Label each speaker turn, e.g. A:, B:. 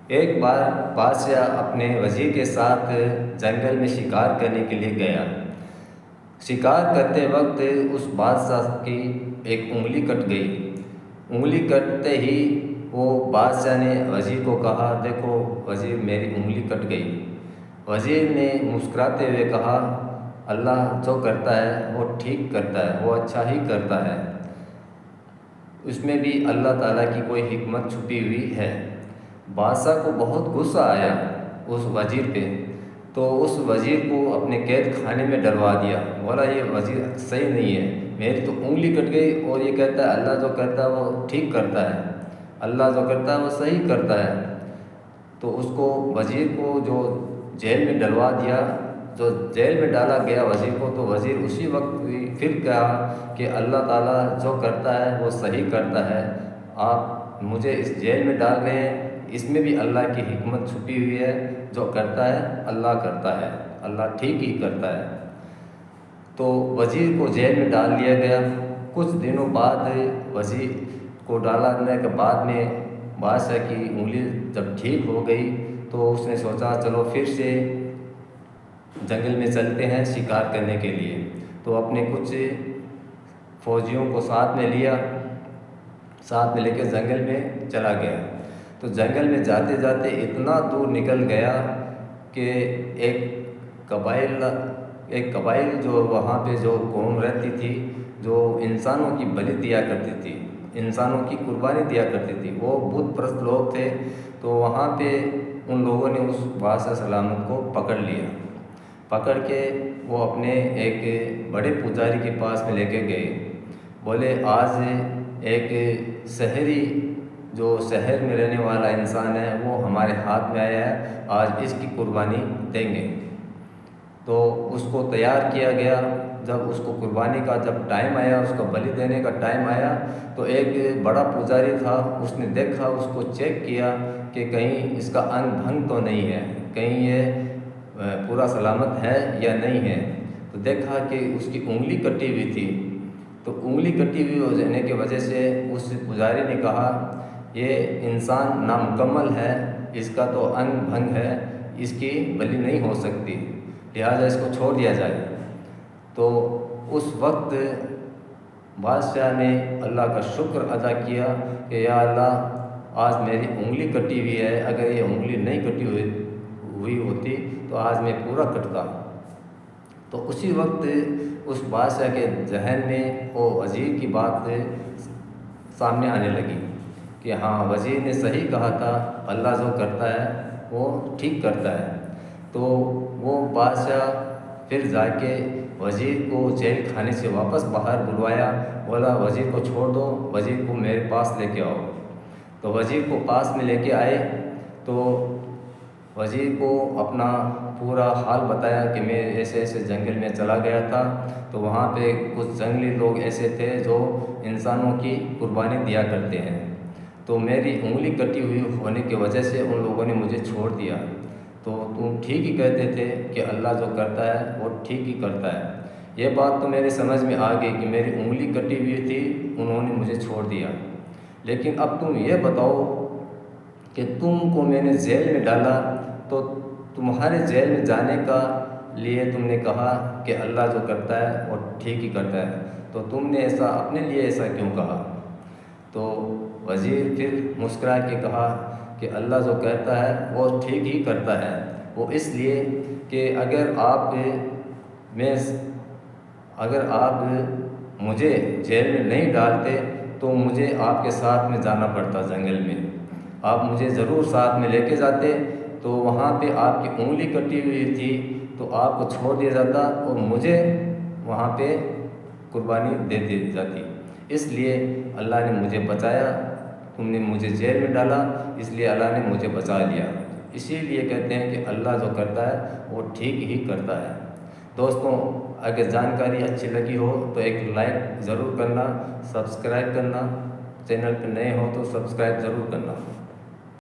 A: ایک بار بادشاہ اپنے وزیر کے ساتھ جنگل میں شکار کرنے کے لیے گیا۔ شکار کرتے وقت اس بادشاہ کی ایک انگلی کٹ گئی۔ انگلی کٹتے ہی وہ بادشاہ نے وزیر کو کہا، دیکھو وزیر میری انگلی کٹ گئی۔ وزیر نے مسکراتے ہوئے کہا، اللہ جو کرتا ہے وہ ٹھیک کرتا ہے، وہ اچھا ہی کرتا ہے، اس میں بھی اللہ تعالیٰ کی کوئی حکمت چھپی ہوئی ہے۔ بادشاہ کو بہت غصہ آیا اس وزیر پہ، تو اس وزیر کو اپنے قید خانے میں ڈلوا دیا۔ بولا یہ وزیر صحیح نہیں ہے، میری تو انگلی کٹ گئی اور یہ کہتا ہے اللہ جو کرتا ہے وہ ٹھیک کرتا ہے، اللہ جو کرتا ہے وہ صحیح کرتا ہے۔ تو اس کو وزیر کو جو جیل میں ڈلوا دیا، جو جیل میں ڈالا گیا وزیر کو، تو وزیر اسی وقت پھر کہا کہ اللہ تعالیٰ جو کرتا ہے وہ صحیح کرتا ہے، آپ مجھے اس جیل میں ڈال رہے ہیں، اس میں بھی اللہ کی حکمت چھپی ہوئی ہے، جو کرتا ہے اللہ کرتا ہے، اللہ ٹھیک ہی کرتا ہے۔ تو وزیر کو جیل میں ڈال دیا گیا۔ کچھ دنوں بعد وزیر کو ڈالنے کے بعد میں بادشاہ کی انگلی جب ٹھیک ہو گئی تو اس نے سوچا چلو پھر سے جنگل میں چلتے ہیں شکار کرنے کے لیے۔ تو اپنے کچھ فوجیوں کو ساتھ میں لیا، ساتھ میں لے کے جنگل میں چلا گیا۔ تو جنگل میں جاتے جاتے اتنا دور نکل گیا کہ ایک قبائل جو وہاں پہ جو قوم رہتی تھی، جو انسانوں کی بلی دیا کرتی تھی، انسانوں کی قربانی دیا کرتی تھی، وہ بت پرست لوگ تھے۔ تو وہاں پہ ان لوگوں نے اس بادشاہ سلامت کو پکڑ لیا، پکڑ کے وہ اپنے ایک بڑے پجاری کے پاس میں لے کے گئے۔ بولے آج ایک شہری جو شہر میں رہنے والا انسان ہے وہ ہمارے ہاتھ میں آیا ہے، آج اس کی قربانی دیں گے۔ تو اس کو تیار کیا گیا۔ جب اس کو قربانی کا جب ٹائم آیا، اس کو بلی دینے کا ٹائم آیا، تو ایک بڑا پجاری تھا، اس نے دیکھا، اس کو چیک کیا کہ کہیں اس کا انگ بھنگ تو نہیں ہے، کہیں یہ پورا سلامت ہے یا نہیں ہے۔ تو دیکھا کہ اس کی انگلی کٹی ہوئی تھی، تو انگلی کٹی ہوئی ہونے کی وجہ سے اس پجاری نے کہا یہ انسان نامکمل ہے، اس کا تو انگ بھنگ ہے، اس کی بلی نہیں ہو سکتی، لہٰذا اس کو چھوڑ دیا جائے۔ تو اس وقت بادشاہ نے اللہ کا شکر ادا کیا کہ یا اللہ آج میری انگلی کٹی ہوئی ہے، اگر یہ انگلی نہیں کٹی ہوئی ہوتی تو آج میں پورا کٹتا۔ تو اسی وقت اس بادشاہ کے ذہن میں وہ وزیر کی بات سامنے آنے لگی کہ ہاں وزیر نے صحیح کہا تھا، اللہ جو کرتا ہے وہ ٹھیک کرتا ہے۔ تو وہ بادشاہ پھر جا کے وزیر کو جیل خانے سے واپس باہر بلوایا، بولا وزیر کو چھوڑ دو، وزیر کو میرے پاس لے کے آؤ۔ تو وزیر کو پاس میں لے کے آئے تو وزیر کو اپنا پورا حال بتایا کہ میں ایسے ایسے جنگل میں چلا گیا تھا، تو وہاں پہ کچھ جنگلی لوگ ایسے تھے جو انسانوں کی قربانی دیا کرتے ہیں، تو میری انگلی کٹی ہوئی ہونے کی وجہ سے ان لوگوں نے مجھے چھوڑ دیا۔ تو تم ٹھیک ہی کہتے تھے کہ اللہ جو کرتا ہے وہ ٹھیک ہی کرتا ہے۔ یہ بات تو میرے سمجھ میں آ گئی کہ میری انگلی کٹی ہوئی تھی، انہوں نے مجھے چھوڑ دیا، لیکن اب تم یہ بتاؤ کہ تم کو میں نے جیل میں ڈالا، تو تمہارے جیل میں جانے کا لیے تم نے کہا کہ اللہ جو کرتا ہے وہ ٹھیک ہی کرتا ہے، تو تم نے ایسا اپنے لیے ایسا کیوں کہا؟ تو وزیر پھر مسکرا کے کہا کہ اللہ جو کرتا ہے وہ ٹھیک ہی کرتا ہے، وہ اس لیے کہ اگر آپ مجھے جیل میں نہیں ڈالتے تو مجھے آپ کے ساتھ میں جانا پڑتا جنگل میں، آپ مجھے ضرور ساتھ میں لے کے جاتے، تو وہاں پہ آپ کی انگلی کٹی ہوئی تھی تو آپ کو چھوڑ دیا جاتا اور مجھے وہاں پہ قربانی دے دی جاتی۔ اس لیے اللہ نے مجھے بچایا، تم نے مجھے جیل میں ڈالا، اس لیے اللہ نے مجھے بچا لیا۔ اسی لیے کہتے ہیں کہ اللہ جو کرتا ہے وہ ٹھیک ہی کرتا ہے۔ دوستوں اگر جانکاری اچھی لگی ہو تو ایک لائک ضرور کرنا، سبسکرائب کرنا، چینل پہ نئے ہو تو سبسکرائب ضرور کرنا۔